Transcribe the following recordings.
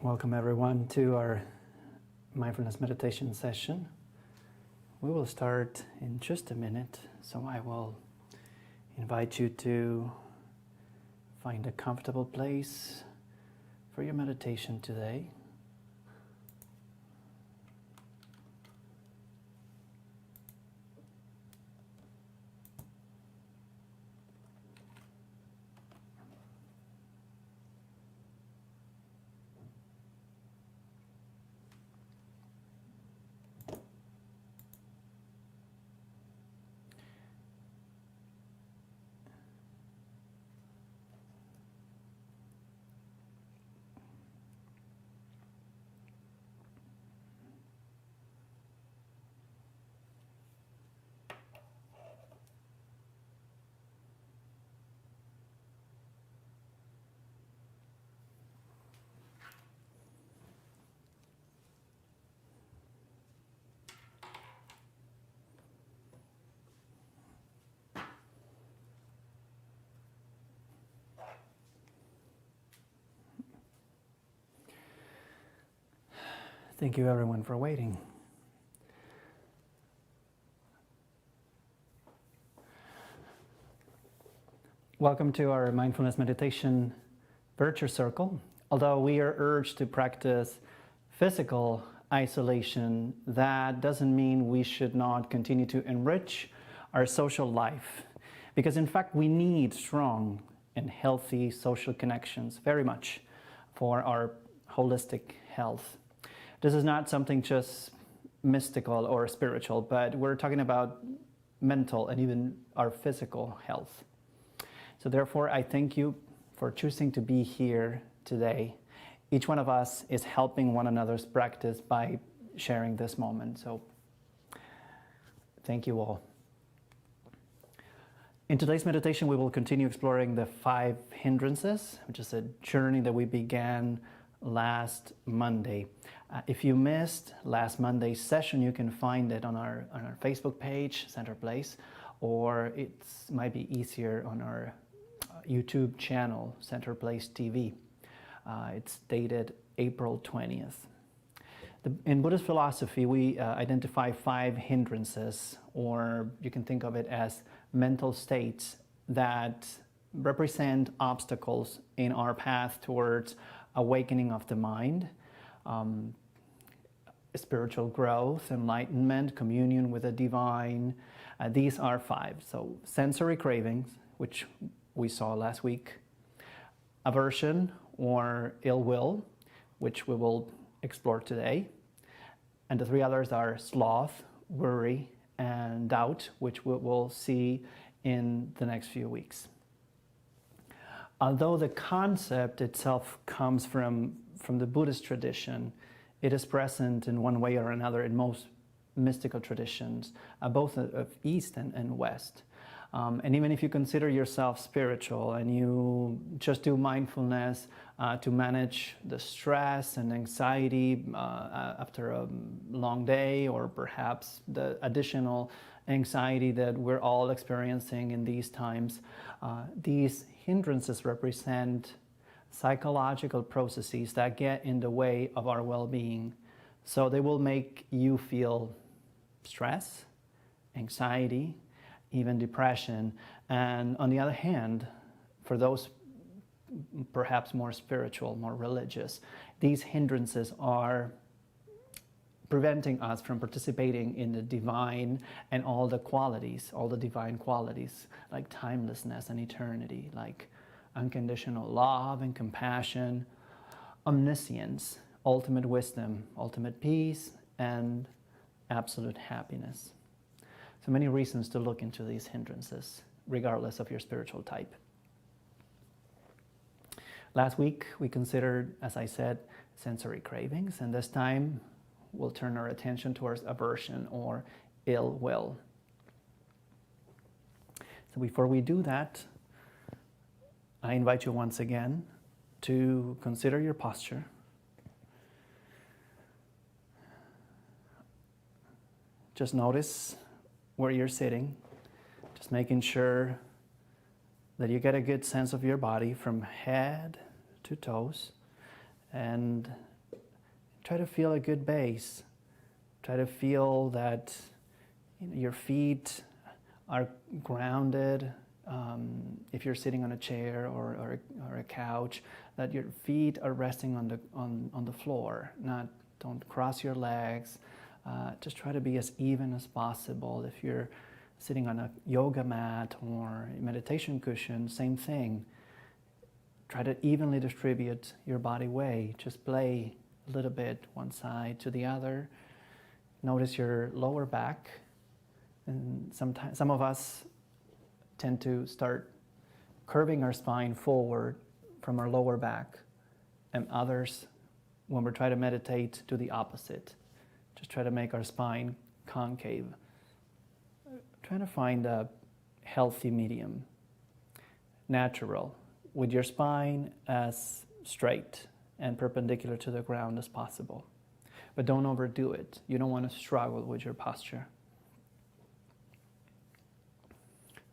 Welcome everyone to our mindfulness meditation session. We will start in just a minute, so I will invite you to find a comfortable place for your meditation today. Thank you everyone for waiting. Welcome to our mindfulness meditation virtual circle. Although we are urged to practice physical isolation, that doesn't mean we should not continue to enrich our social life. Because in fact, we need strong and healthy social connections very much for our holistic health. This is not something just mystical or spiritual, but we're talking about mental and even our physical health. So therefore, I thank you for choosing to be here today. Each one of us is helping one another's practice by sharing this moment. So thank you all. In today's meditation, we will continue exploring the 5 hindrances, which is a journey that we began last Monday. If you missed last Monday's session, you can find it on our Facebook page, Center Place, or it might be easier on our YouTube channel, Center Place TV. It's dated April 20th. In Buddhist philosophy, we identify 5 hindrances, or you can think of it as mental states that represent obstacles in our path towards awakening of the mind, spiritual growth, enlightenment, communion with the divine. These are 5. So sensory cravings, which we saw last week, aversion or ill will, which we will explore today, and the 3 others are sloth, worry, and doubt, which we will see in the next few weeks. Although the concept itself comes from the Buddhist tradition, it is present in one way or another in most mystical traditions, both of East and West. And even if you consider yourself spiritual and you just do mindfulness to manage the stress and anxiety after a long day, or perhaps the additional anxiety that we're all experiencing in these times, these hindrances represent psychological processes that get in the way of our well-being. So they will make you feel stress, anxiety, even depression. And on the other hand, for those perhaps more spiritual, more religious, these hindrances are preventing us from participating in the divine and all the qualities, all the divine qualities, like timelessness and eternity, like unconditional love and compassion, omniscience, ultimate wisdom, ultimate peace, and absolute happiness. So many reasons to look into these hindrances, regardless of your spiritual type. Last week, we considered, as I said, sensory cravings, and this time we'll turn our attention towards aversion or ill will. So before we do that, I invite you once again to consider your posture. Just notice where you're sitting, just making sure that you get a good sense of your body from head to toes, and try to feel a good base. Try to feel that your feet are grounded. If you're sitting on a chair or a couch, that your feet are resting on the floor. Don't cross your legs. Just try to be as even as possible. If you're sitting on a yoga mat or a meditation cushion, same thing. Try to evenly distribute your body weight. Just play a little bit one side to the other. Notice your lower back. And sometimes some of us tend to start curving our spine forward from our lower back, and others, when we try to meditate, do the opposite. Just try to make our spine concave. Trying to find a healthy medium, natural, with your spine as straight and perpendicular to the ground as possible. But don't overdo it. You don't want to struggle with your posture.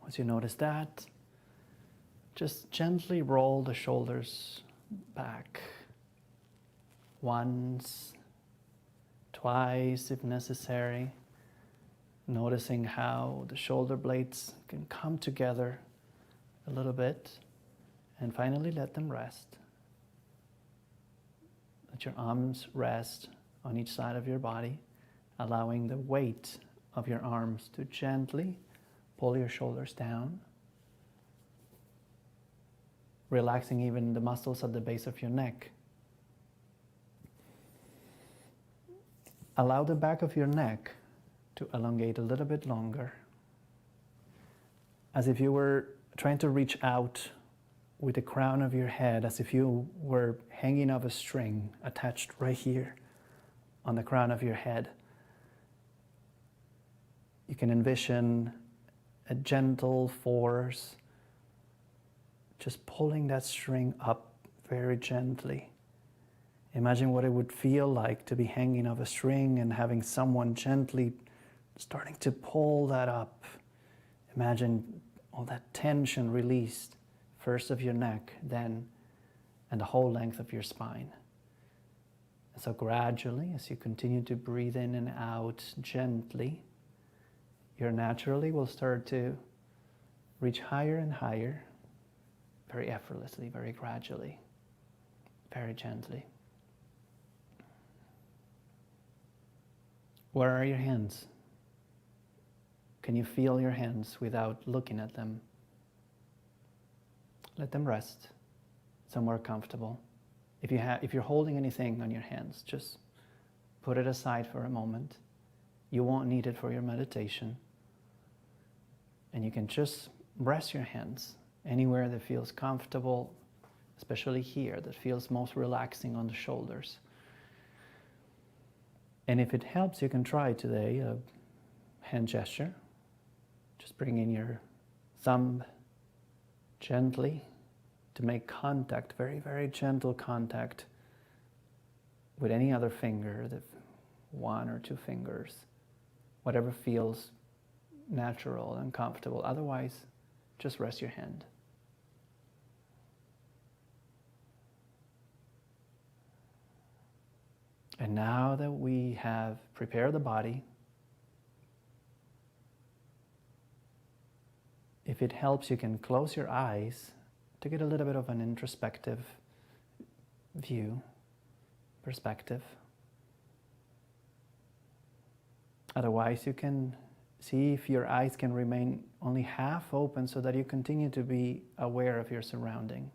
Once you notice that, just gently roll the shoulders back. Once, twice if necessary. Noticing how the shoulder blades can come together a little bit. And finally let them rest. Let your arms rest on each side of your body, allowing the weight of your arms to gently pull your shoulders down. Relaxing even the muscles at the base of your neck. Allow the back of your neck to elongate a little bit longer, as if you were trying to reach out with the crown of your head, as if you were hanging off a string attached right here on the crown of your head. You can envision a gentle force just pulling that string up very gently. Imagine what it would feel like to be hanging off a string and having someone gently starting to pull that up. Imagine all that tension released, first of your neck, then, and the whole length of your spine. And so gradually, as you continue to breathe in and out gently, you naturally will start to reach higher and higher, very effortlessly, very gradually, very gently. Where are your hands? Can you feel your hands without looking at them? Let them rest somewhere comfortable. If you're holding anything on your hands, just put it aside for a moment. You won't need it for your meditation. And you can just rest your hands anywhere that feels comfortable, especially here, that feels most relaxing on the shoulders. And if it helps, you can try today a hand gesture. Just bring in your thumb gently to make contact, very, very gentle contact with any other finger, one or two fingers, whatever feels natural and comfortable. Otherwise, just rest your hand. And now that we have prepared the body, if it helps, you can close your eyes to get a little bit of an introspective view, perspective. Otherwise, you can see if your eyes can remain only half open so that you continue to be aware of your surrounding.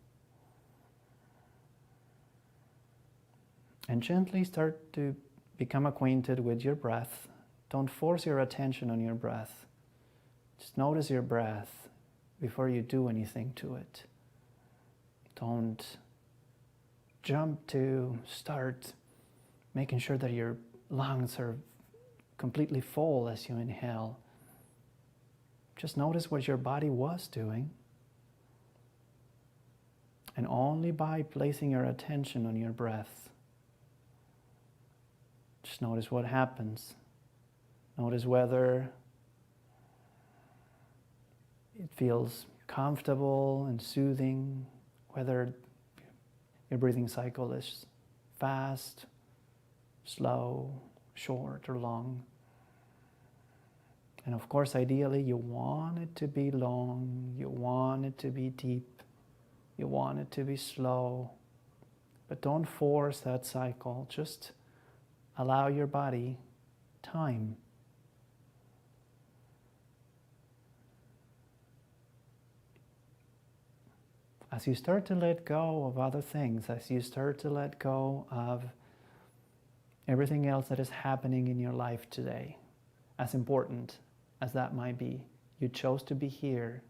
And gently start to become acquainted with your breath. Don't force your attention on your breath. Just notice your breath before you do anything to it. Don't jump to start making sure that your lungs are completely full as you inhale. Just notice what your body was doing. And only by placing your attention on your breath, just notice what happens. Notice whether it feels comfortable and soothing, whether your breathing cycle is fast slow, short, or long. And of course, ideally, you want it to be long, you want it to be deep, you want it to be slow. But don't force that cycle. Just allow your body time. As you start to let go of other things, as you start to let go of everything else that is happening in your life today, as important as that might be, you chose to be here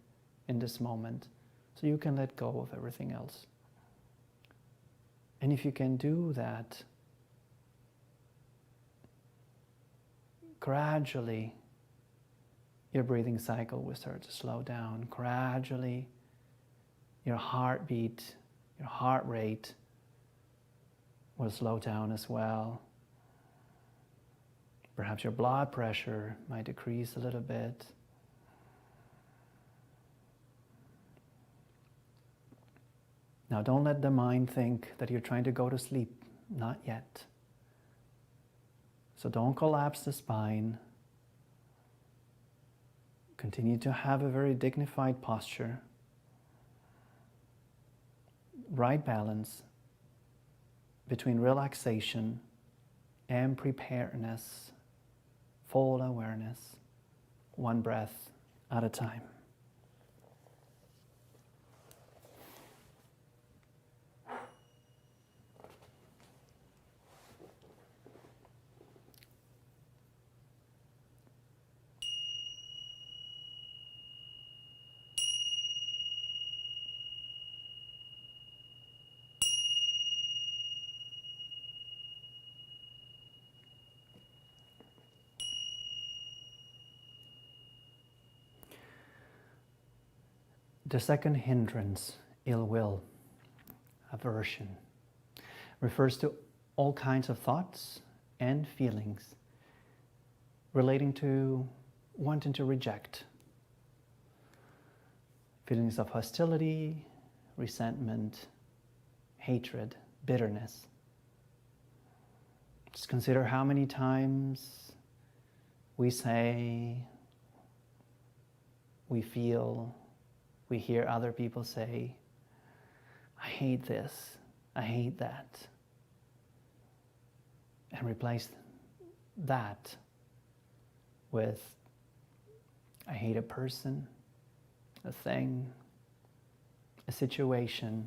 in this moment, so you can let go of everything else. And if you can do that, gradually your breathing cycle will start to slow down. Gradually your heartbeat, your heart rate will slow down as well. Perhaps your blood pressure might decrease a little bit. Now, don't let the mind think that you're trying to go to sleep. Not yet. So don't collapse the spine. Continue to have a very dignified posture. Right balance between relaxation and preparedness, full awareness, one breath at a time. The second hindrance, ill will, aversion, refers to all kinds of thoughts and feelings relating to wanting to reject. Feelings of hostility, resentment, hatred, bitterness. Just consider how many times we say, we feel, we hear other people say, I hate this, I hate that. And replace that with, I hate a person, a thing, a situation,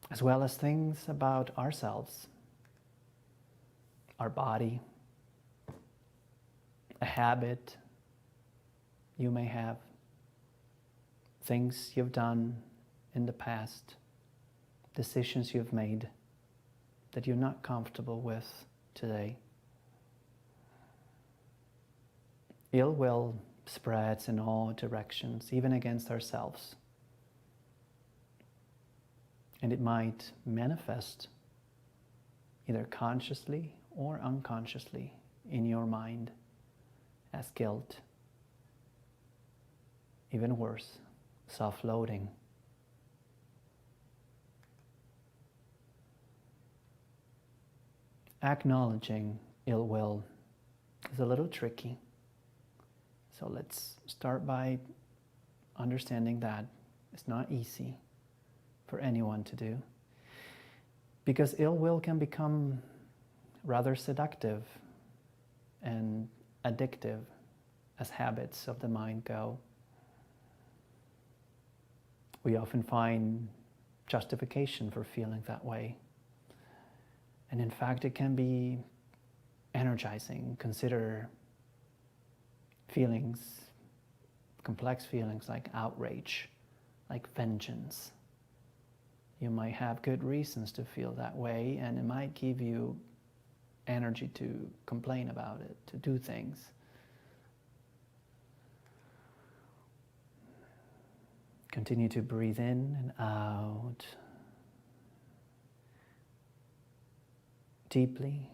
as well as things about ourselves, our body, a habit you may have, things you've done in the past, decisions you've made that you're not comfortable with today. Ill will spreads in all directions, even against ourselves. And it might manifest either consciously or unconsciously in your mind as guilt. Even worse, self-loathing. Acknowledging ill will is a little tricky. So let's start by understanding that it's not easy for anyone to do. Because ill will can become rather seductive and addictive as habits of the mind go. We often find justification for feeling that way. And in fact, it can be energizing. Consider feelings, complex feelings like outrage, like vengeance. You might have good reasons to feel that way, and it might give you energy to complain about it, to do things. Continue to breathe in and out. Deeply,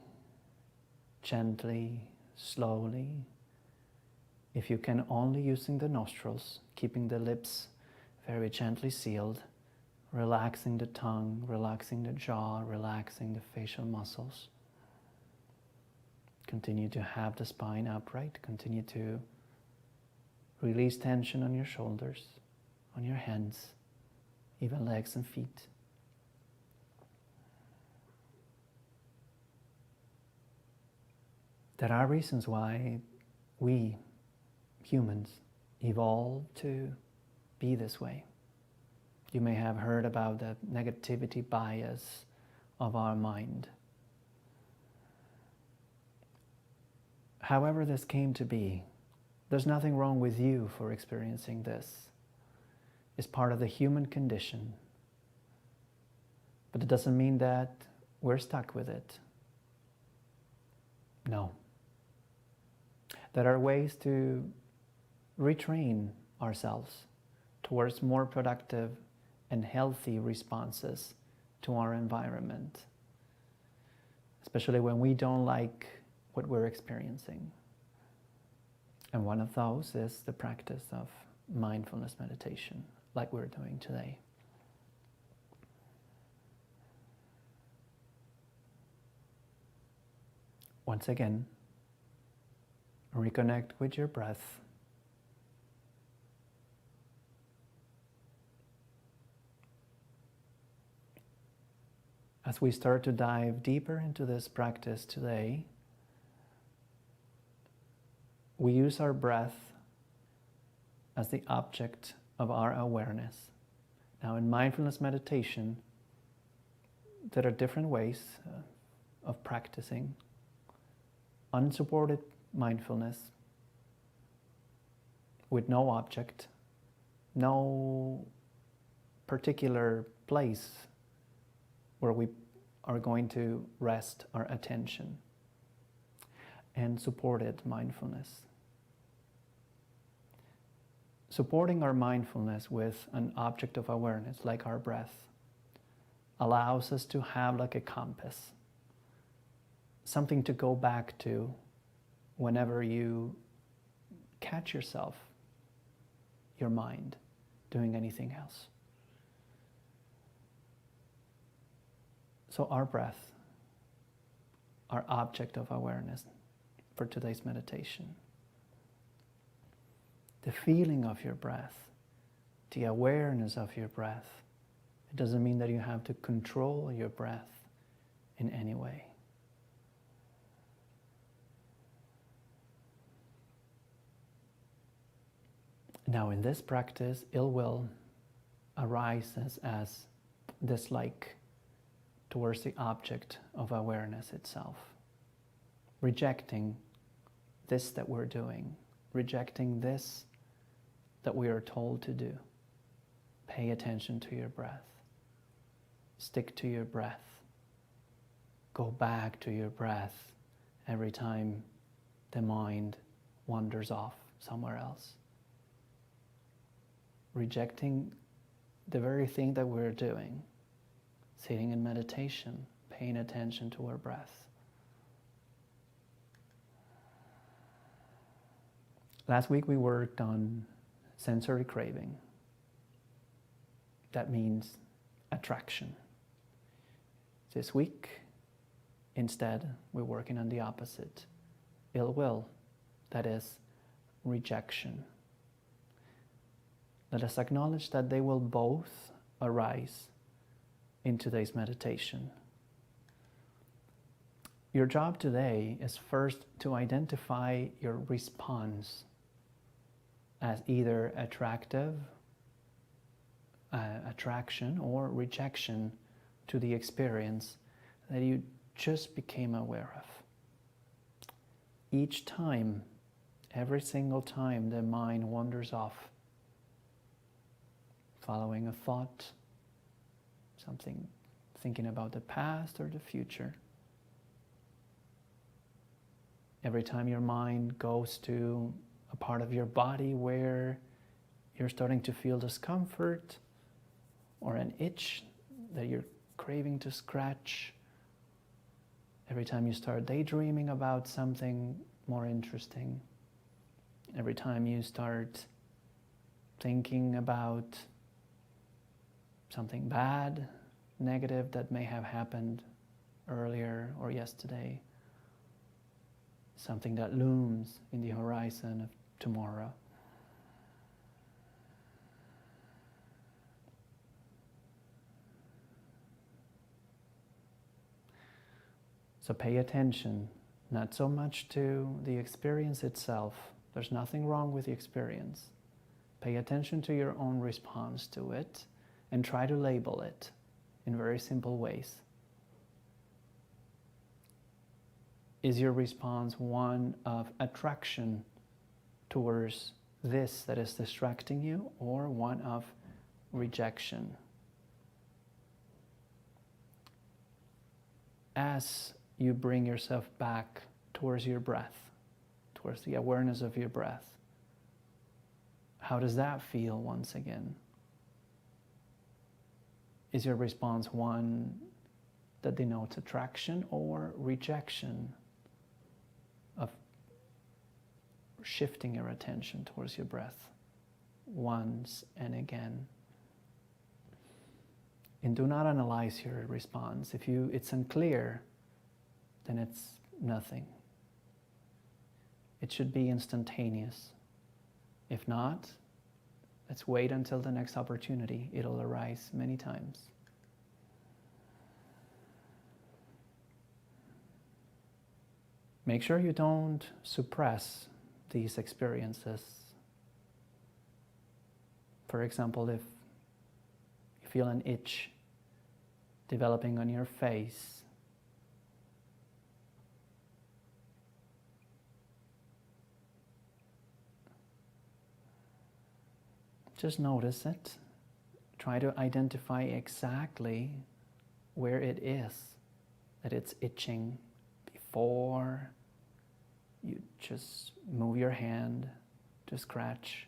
gently, slowly. If you can, only using the nostrils, keeping the lips very gently sealed, relaxing the tongue, relaxing the jaw, relaxing the facial muscles. Continue to have the spine upright. Continue to release tension on your shoulders, on your hands, even legs and feet. There are reasons why we humans evolved to be this way. You may have heard about the negativity bias of our mind. However this came to be, there's nothing wrong with you for experiencing this. It's part of the human condition. But it doesn't mean that we're stuck with it. No. There are ways to retrain ourselves towards more productive and healthy responses to our environment, especially when we don't like what we're experiencing. And one of those is the practice of mindfulness meditation, like we're doing today. Once again, reconnect with your breath. As we start to dive deeper into this practice today, we use our breath as the object of our awareness. Now, in mindfulness meditation, there are different ways of practicing. Unsupported mindfulness with no object, no particular place where we are going to rest our attention, and supported mindfulness. Supporting our mindfulness with an object of awareness, like our breath, allows us to have like a compass, something to go back to whenever you catch yourself, your mind, doing anything else. So our breath, our object of awareness for today's meditation. The feeling of your breath, the awareness of your breath. It doesn't mean that you have to control your breath in any way. Now, in this practice, ill will arises as dislike towards the object of awareness itself, rejecting this that we're doing, rejecting this that we are told to do. Pay attention to your breath. Stick to your breath. Go back to your breath every time the mind wanders off somewhere else. Rejecting the very thing that we're doing, sitting in meditation, paying attention to our breath. Last week we worked on sensory craving. That means attraction. This week, instead, we're working on the opposite. Ill will, that is rejection. Let us acknowledge that they will both arise in today's meditation. Your job today is first to identify your response as either attraction or rejection to the experience that you just became aware of. Each time, every single time the mind wanders off, following a thought, something, thinking about the past or the future. Every time your mind goes to a part of your body where you're starting to feel discomfort or an itch that you're craving to scratch, every time you start daydreaming about something more interesting, every time you start thinking about something bad, negative that may have happened earlier or yesterday, something that looms in the horizon of tomorrow. So pay attention, not so much to the experience itself. There's nothing wrong with the experience. Pay attention to your own response to it and try to label it in very simple ways. Is your response one of attraction towards this that is distracting you, or one of rejection? As you bring yourself back towards your breath, towards the awareness of your breath, how does that feel once again? Is your response one that denotes attraction or rejection of shifting your attention towards your breath once and again? And do not analyze your response. If it's unclear, then it's nothing. It should be instantaneous. If not, let's wait until the next opportunity. It'll arise many times. Make sure you don't suppress these experiences. For example, if you feel an itch developing on your face, just notice it. Try to identify exactly where it is that it's itching before you just move your hand to scratch.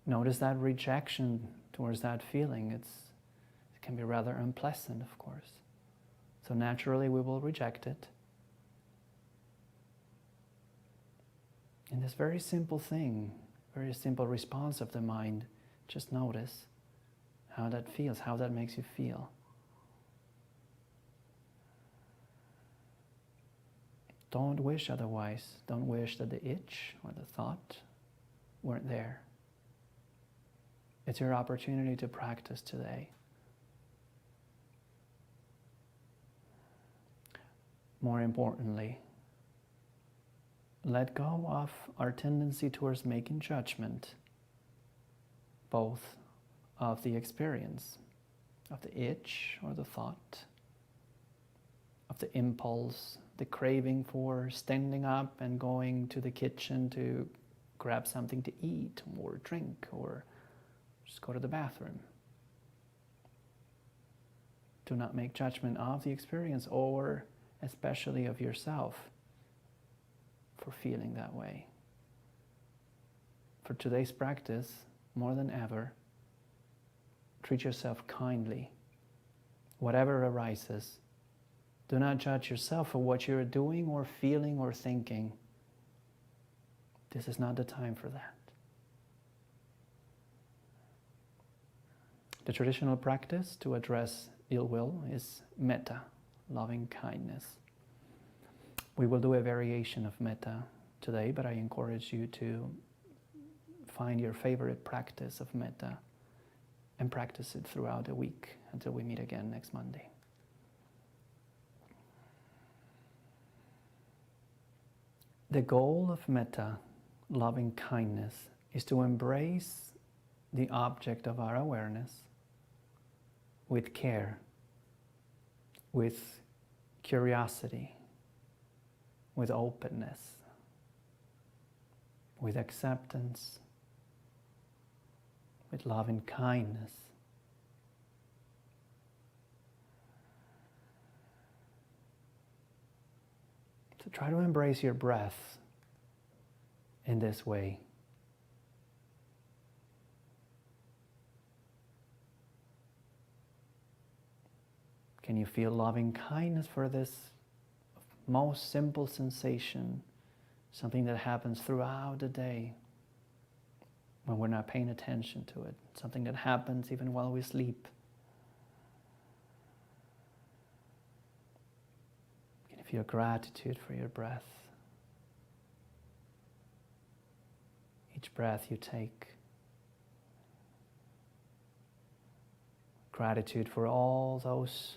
Notice that rejection towards that feeling. It can be rather unpleasant, of course. So naturally we will reject it. In this very simple thing, very simple response of the mind, just notice how that feels, how that makes you feel. Don't wish otherwise. Don't wish that the itch or the thought weren't there. It's your opportunity to practice today. More importantly, let go of our tendency towards making judgment, both of the experience, of the itch or the thought, of the impulse, the craving for standing up and going to the kitchen to grab something to eat or drink or just go to the bathroom. Do not make judgment of the experience, or especially of yourself, for feeling that way. For today's practice, more than ever, treat yourself kindly. Whatever arises, do not judge yourself for what you're doing or feeling or thinking. This is not the time for that. The traditional practice to address ill will is Metta Loving-Kindness. We will do a variation of Metta today, but I encourage you to find your favorite practice of Metta and practice it throughout the week until we meet again next Monday. The goal of Metta Loving-Kindness is to embrace the object of our awareness with care, with curiosity, with openness, with acceptance, with love and kindness. So try to embrace your breath in this way. Can you feel loving kindness for this most simple sensation, something that happens throughout the day? when we're not paying attention to it, something that happens even while we sleep. You can feel gratitude for your breath. Each breath you take. Gratitude for all those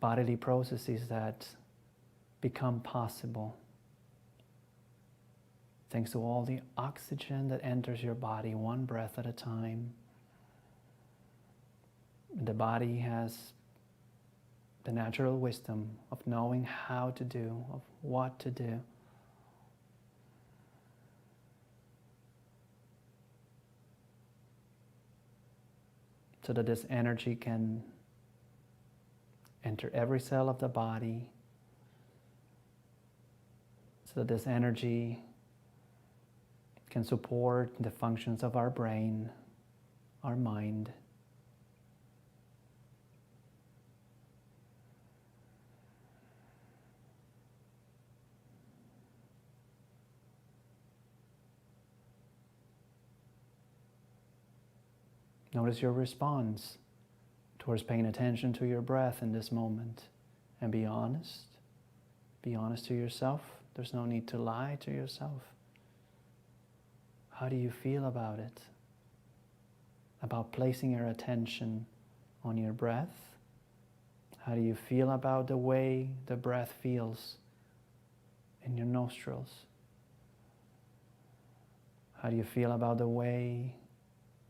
bodily processes that become possible thanks to all the oxygen that enters your body one breath at a time. The body has the natural wisdom of knowing how to do, of what to do. So that this energy can enter every cell of the body, so that this energy can support the functions of our brain, our mind. Notice your response towards paying attention to your breath in this moment, and be honest. Be honest to yourself. There's no need to lie to yourself. How do you feel about it? About placing your attention on your breath? How do you feel about the way the breath feels in your nostrils? How do you feel about the way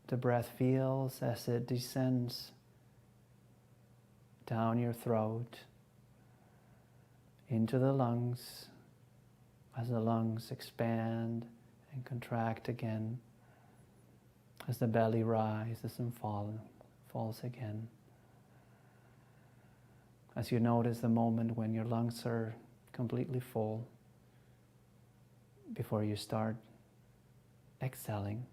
the breath feels as it descends down your throat, into the lungs, as the lungs expand and contract again, as the belly rises and falls again. As you notice the moment when your lungs are completely full, before you start exhaling.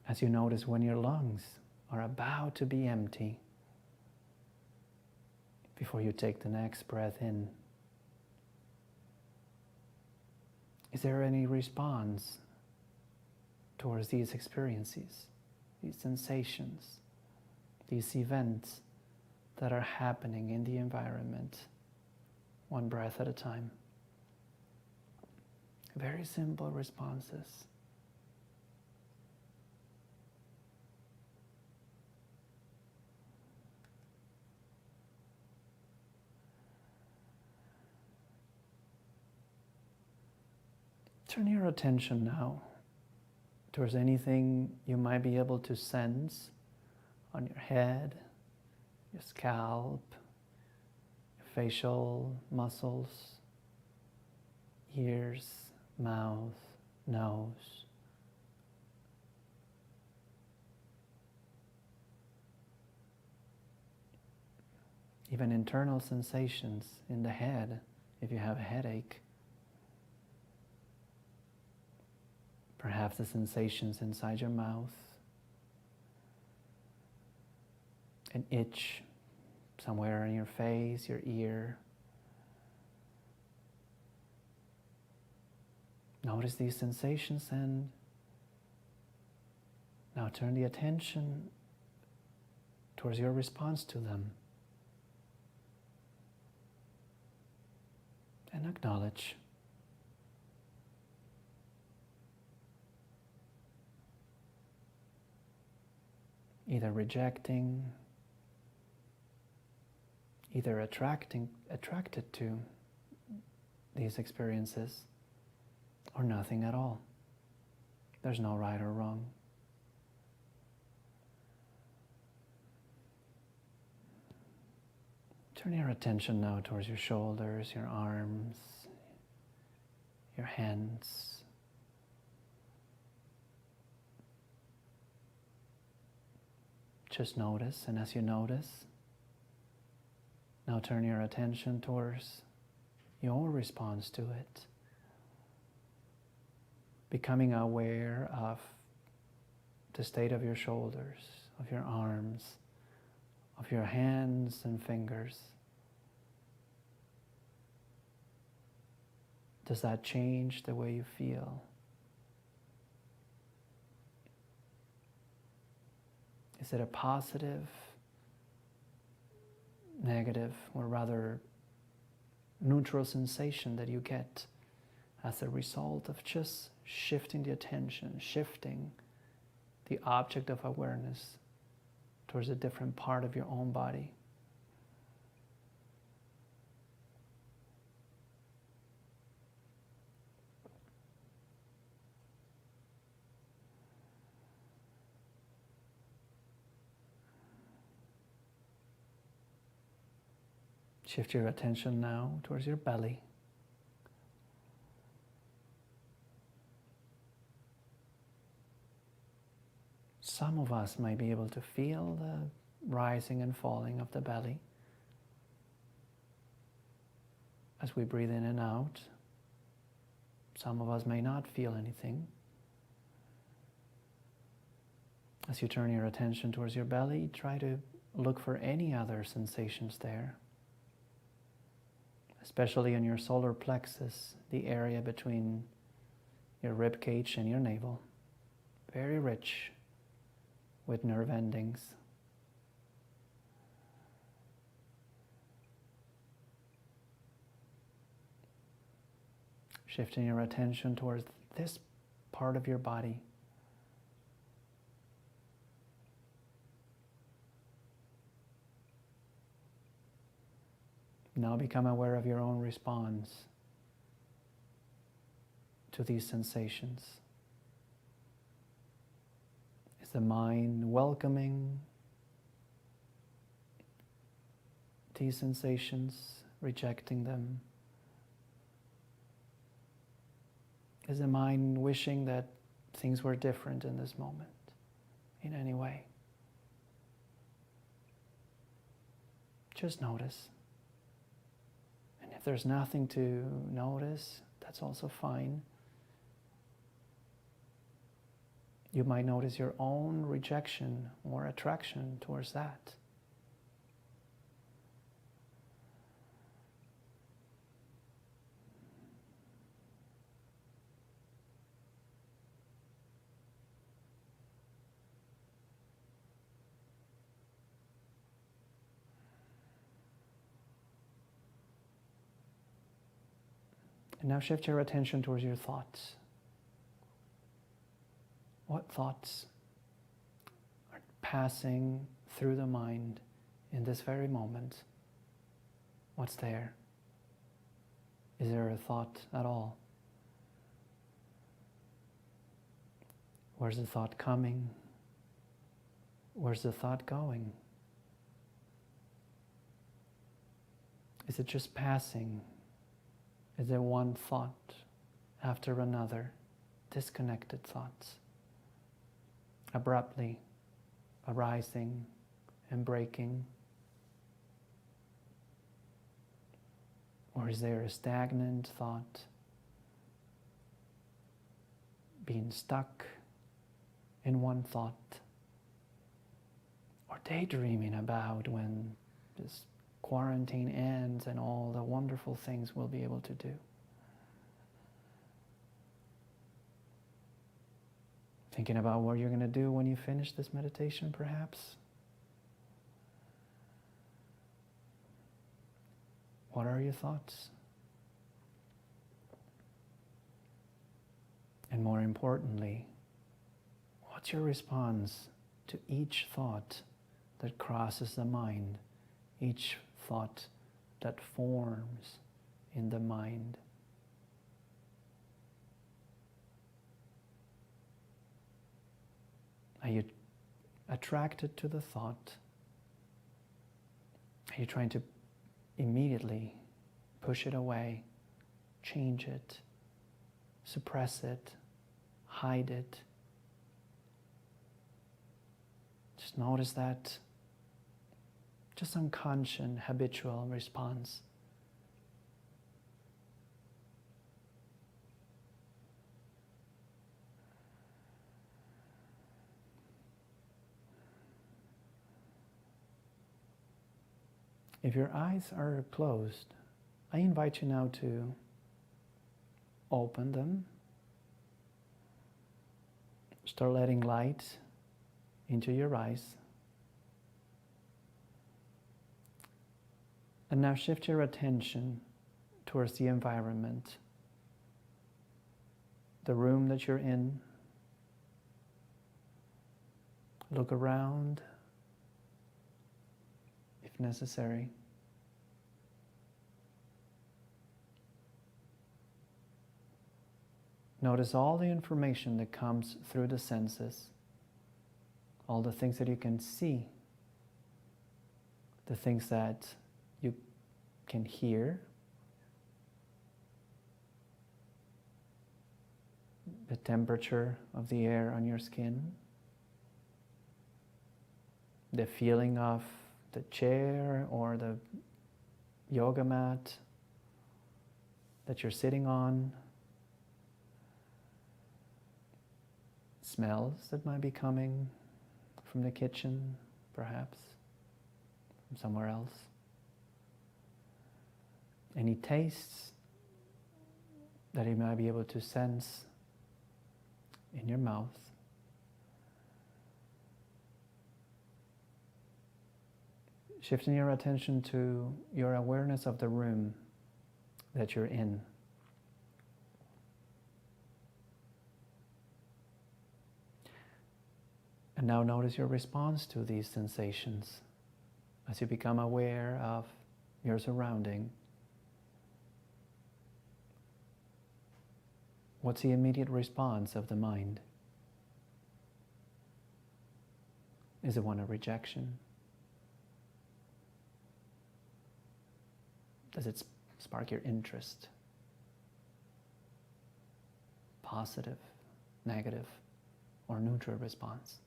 As you notice when your lungs are about to be empty, before you take the next breath in. Is there any response towards these experiences, these sensations, these events that are happening in the environment, one breath at a time? Very simple responses. Turn your attention now towards anything you might be able to sense on your head, your scalp, your facial muscles, ears, mouth, nose. Even internal sensations in the head, if you have a headache. Perhaps the sensations inside your mouth, an itch somewhere in your face, your ear. Notice these sensations and now turn the attention towards your response to them. And acknowledge. Either rejecting, either attracted to these experiences, or nothing at all. There's no right or wrong. Turn your attention now towards your shoulders, your arms, your hands. Just notice, and as you notice, now turn your attention towards your response to it. Becoming aware of the state of your shoulders, of your arms, of your hands and fingers. Does that change the way you feel? Is it a positive, negative, or rather neutral sensation that you get as a result of just shifting the attention, shifting the object of awareness towards a different part of your own body? Shift your attention now towards your belly. Some of us might be able to feel the rising and falling of the belly as we breathe in and out. Some of us may not feel anything. As you turn your attention towards your belly, try to look for any other sensations there, especially in your solar plexus, the area between your rib cage and your navel. Very rich with nerve endings. Shifting your attention towards this part of your body. Now become aware of your own response to these sensations. Is the mind welcoming these sensations, rejecting them? Is the mind wishing that things were different in this moment in any way? Just notice. And if there's nothing to notice, that's also fine. You might notice your own rejection or attraction towards that. And now shift your attention towards your thoughts. What thoughts are passing through the mind in this very moment? What's there? Is there a thought at all? Where's the thought coming? Where's the thought going? Is it just passing? Is there one thought after another, disconnected thoughts, abruptly arising and breaking? Or is there a stagnant thought, being stuck in one thought, or daydreaming about when this quarantine ends and all the wonderful things we'll be able to do? Thinking about what you're going to do when you finish this meditation, perhaps? What are your thoughts? And more importantly, what's your response to each thought that crosses the mind, each thought that forms in the mind? Are you attracted to the thought? Are you trying to immediately push it away, change it, suppress it, hide it? Just notice that just unconscious, habitual response. If your eyes are closed, I invite you now to open them. Start letting light into your eyes. And now shift your attention towards the environment, the room that you're in. Look around, if necessary. Notice all the information that comes through the senses, all the things that you can see, the things that you can hear, the temperature of the air on your skin, the feeling of the chair or the yoga mat that you're sitting on, smells that might be coming from the kitchen, perhaps, from somewhere else. Any tastes that you might be able to sense in your mouth. Shifting your attention to your awareness of the room that you're in. And now notice your response to these sensations as you become aware of your surrounding. What's the immediate response of the mind? Is it one of rejection? Does it spark your interest? Positive, negative, or neutral response?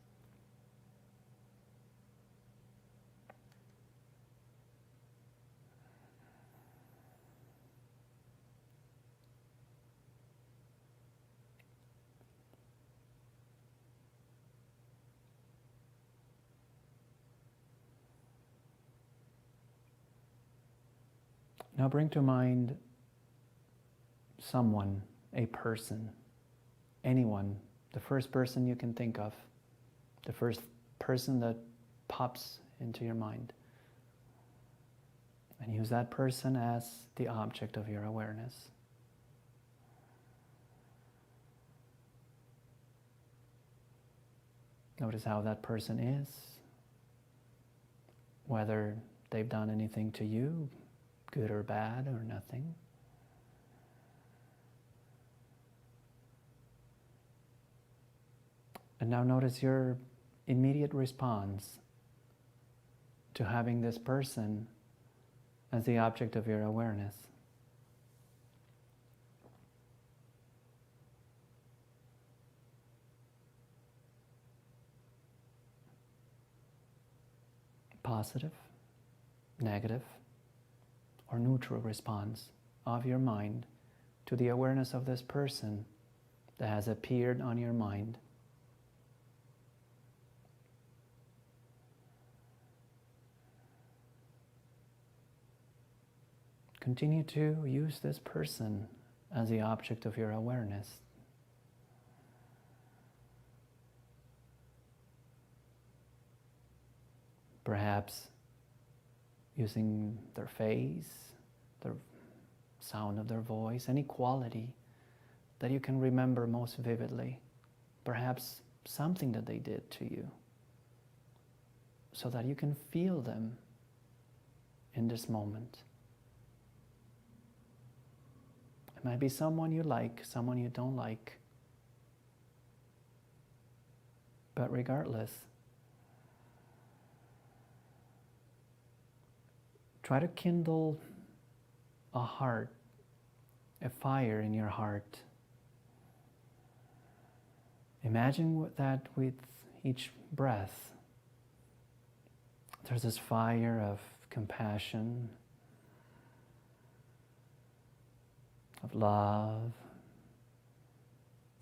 Now bring to mind someone, a person, anyone, the first person you can think of, the first person that pops into your mind. And use that person as the object of your awareness. Notice how that person is, whether they've done anything to you, good or bad or nothing. And now notice your immediate response to having this person as the object of your awareness. Positive, negative, or neutral response of your mind to the awareness of this person that has appeared on your mind. Continue to use this person as the object of your awareness. Perhaps using their face, the sound of their voice, any quality that you can remember most vividly. Perhaps something that they did to you, so that you can feel them in this moment. It might be someone you like, someone you don't like. But regardless, try to kindle a heart, a fire in your heart. Imagine that with each breath, there's this fire of compassion, of love,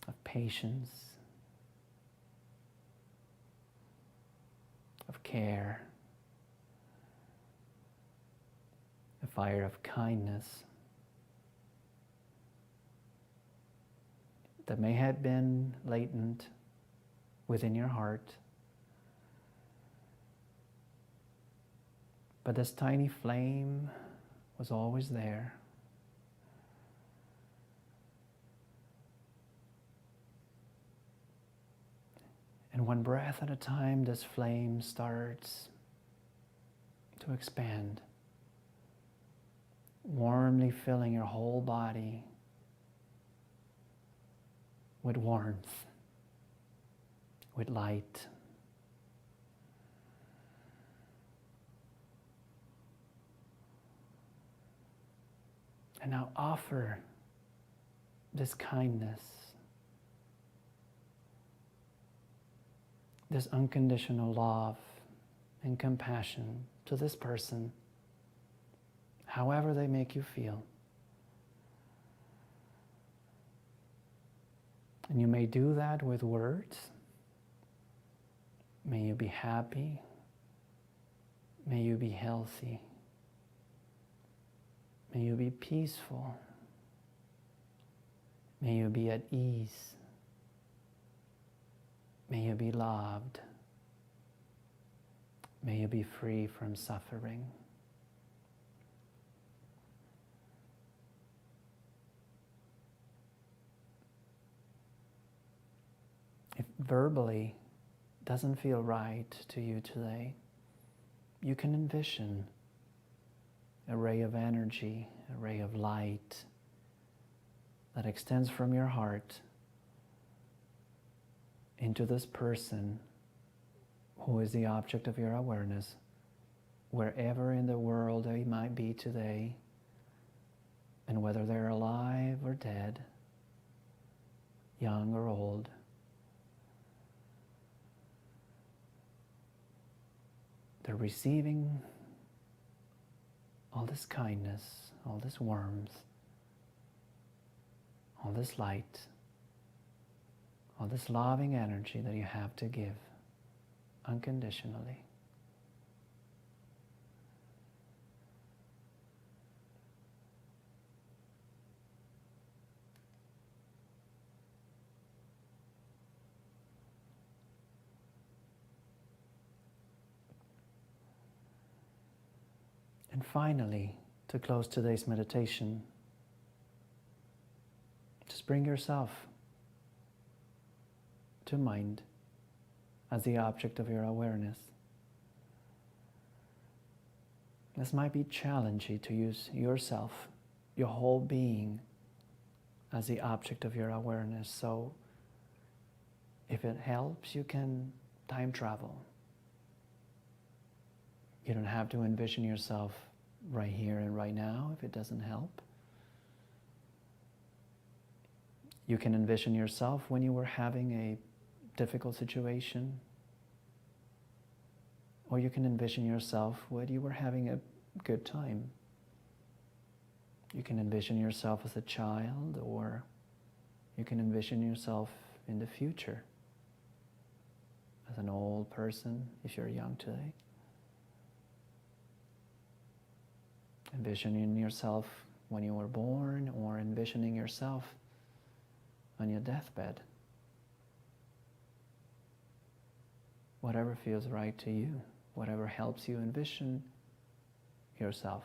of patience, of care, a fire of kindness that may have been latent within your heart. But this tiny flame was always there. And one breath at a time, this flame starts to expand, warmly filling your whole body with warmth, with light. And now offer this kindness, this unconditional love and compassion to this person, however they make you feel. And you may do that with words. May you be happy. May you be healthy. May you be peaceful. May you be at ease. May you be loved. May you be free from suffering. If verbally doesn't feel right to you today, you can envision a ray of energy, a ray of light that extends from your heart into this person who is the object of your awareness, wherever in the world they might be today, and whether they're alive or dead, young or old. They're receiving all this kindness, all this warmth, all this light, all this loving energy that you have to give unconditionally. And finally, to close today's meditation, just bring yourself to mind as the object of your awareness. This might be challenging to use yourself, your whole being, as the object of your awareness. So if it helps, you can time travel. You don't have to envision yourself right here and right now if it doesn't help. You can envision yourself when you were having a difficult situation, or you can envision yourself when you were having a good time. You can envision yourself as a child, or you can envision yourself in the future as an old person if you're young today. Envisioning yourself when you were born, or envisioning yourself on your deathbed. Whatever feels right to you, whatever helps you envision yourself.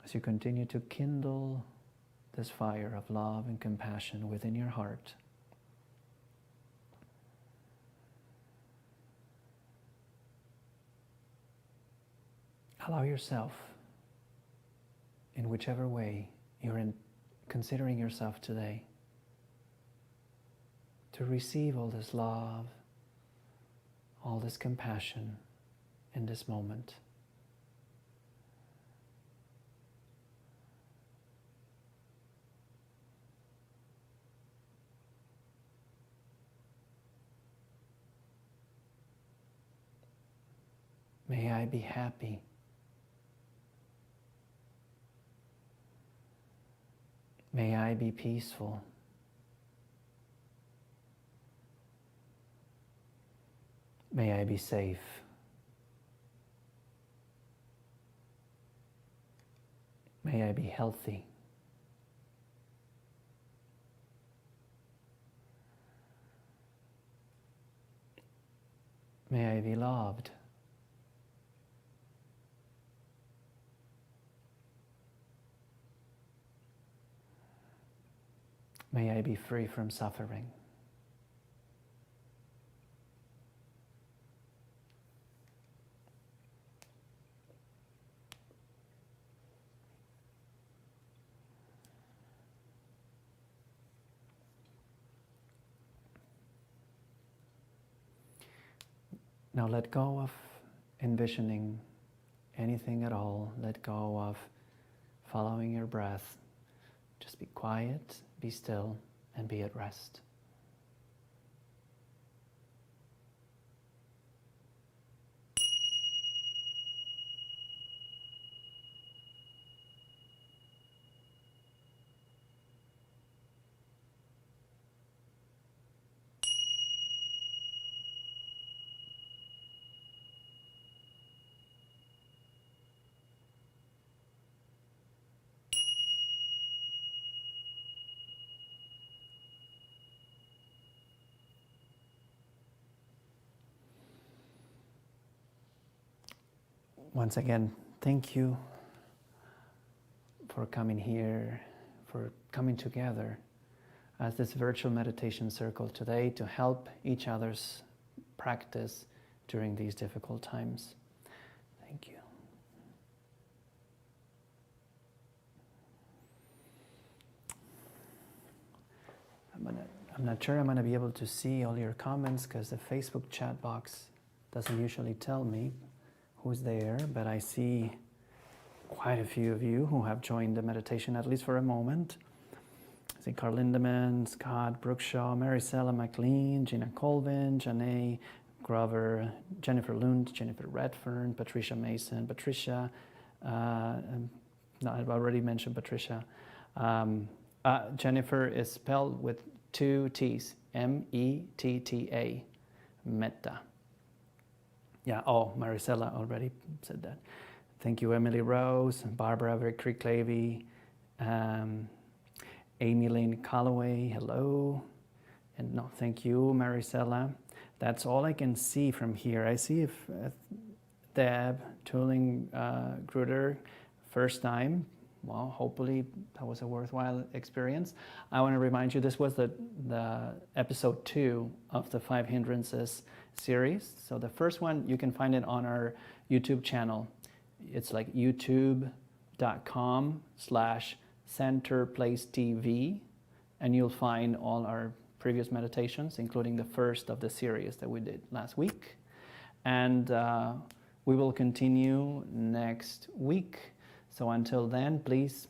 As you continue to kindle this fire of love and compassion within your heart, allow yourself, in whichever way you're considering yourself today, to receive all this love, all this compassion in this moment. May I be happy. May I be peaceful. May I be safe. May I be healthy. May I be loved. May I be free from suffering. Now let go of envisioning anything at all. Let go of following your breath. Just be quiet, be still, and be at rest. Once again, thank you for coming here, for coming together as this virtual meditation circle today to help each other's practice during these difficult times. Thank you. I'm not sure I'm going to be able to see all your comments because the Facebook chat box doesn't usually tell me who's there, but I see quite a few of you who have joined the meditation, at least for a moment. I see Carl Lindemann, Scott Brookshaw, Maricela McLean, Gina Colvin, Janae Grover, Jennifer Lund, Jennifer Redfern, Patricia Mason, Patricia, no, I've already mentioned Patricia. Jennifer is spelled with 2 T's, M-E-T-T-A, Metta. Yeah, oh, Maricela already said that. Thank you, Emily Rose, Barbara Vickery Clavey, Amy Lynn Calloway, hello. And no, thank you, Maricela. That's all I can see from here. I see if Deb Tooling Gruder, first time. Well, hopefully that was a worthwhile experience. I want to remind you this was the episode 2 of the 5 Hindrances series. So the first one, you can find it on our YouTube channel. It's like youtube.com/centerplacetv, and you'll find all our previous meditations, including the first of the series that we did last week. And we will continue next week. So until then, please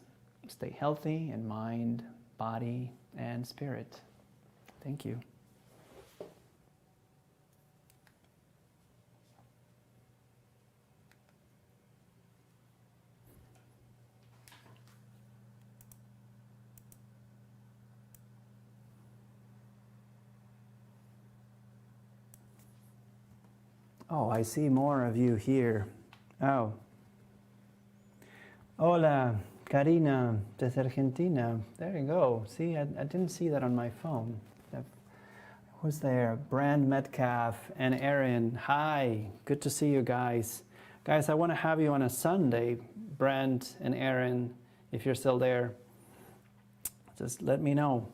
stay healthy in mind, body, and spirit. Thank you. Oh, I see more of you here. Oh. Hola, Karina, desde Argentina. There you go. See, I didn't see that on my phone. Who's there? Brand Metcalf and Erin. Hi, good to see you guys. Guys, I want to have you on a Sunday, Brand and Erin, if you're still there. Just let me know.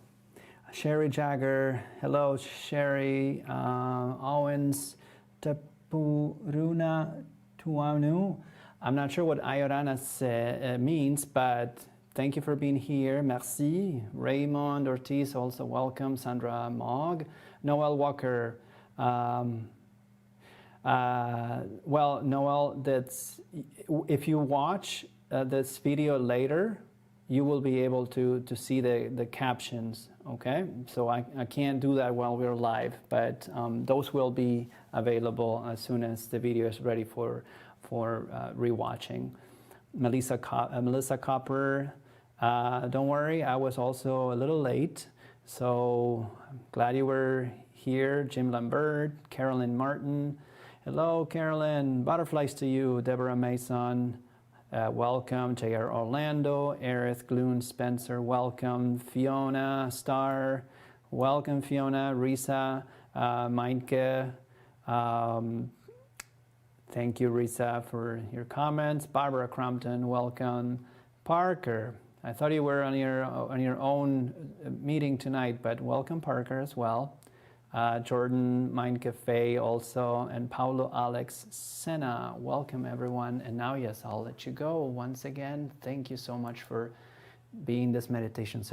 Sherry Jagger. Hello, Sherry. Owens. Tapuruna Tuanu. I'm not sure what Ayorana means, but thank you for being here. Merci. Raymond Ortiz, also welcome. Sandra Mogg. Noel Walker. Well, Noel, if you watch this video later, you will be able to see the captions, okay? So I can't do that while we're live, but those will be available as soon as the video is ready for rewatching. Melissa Copper, don't worry, I was also a little late, so I'm glad you were here. Jim Lambert, Carolyn Martin, hello Carolyn, butterflies to you. Deborah Mason, welcome. J.R. Orlando, Aerith Gloon Spencer, welcome. Fiona Starr, welcome Fiona. Risa, Meinke, Thank you, Risa, for your comments. Barbara Crumpton, welcome. Parker, I thought you were on your own meeting tonight, but welcome, Parker, as well. Jordan Mind Cafe also, and Paulo Alex Senna, welcome everyone. And now, yes, I'll let you go. Once again, thank you so much for being this meditation service.